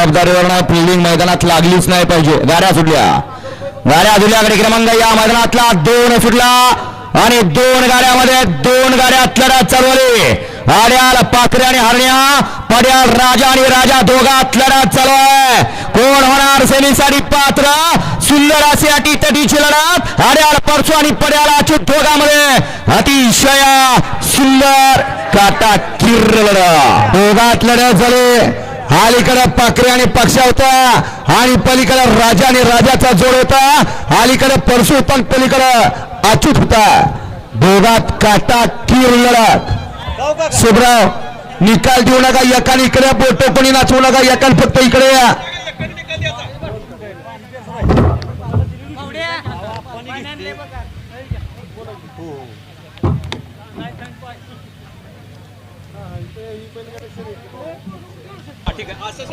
जबाबदारीवर नाही, फिल्डिंग मैदानात लागलीच नाही पाहिजे. गाड्या सुटल्याकडे क्रमांक या मैदानातला 2 सुटला आणि 2 गाड्यामध्ये 2 गाड्या लढत चालवली. आड्याल पाखरे आणि हरण्या, पड्याल राजा आणि राजा दोघात लढत चालू आहे. कोण होणार सेमीसाठी पात्र? सुंदर अशी अटीतटीची लढत. आड्याल परसू आणि पड्याल अच्युत दोघांमध्ये अतिशय सुंदर काटा किर्र लढत. दोघात लढत झाली. अलीकडे पाखरे आणि पक्षा होता आणि पलीकडे राजा आणि राजाचा जोड होता. अलीकडे परसू पण पलीकडे अच्युत होता. दोघात काटा किर लढत. सुब्राव निकाल देऊ नका. एकाने इकडे बोटो कोणी नाचवू नका. एकाने फक्त इकडे या. ठीक आहे असं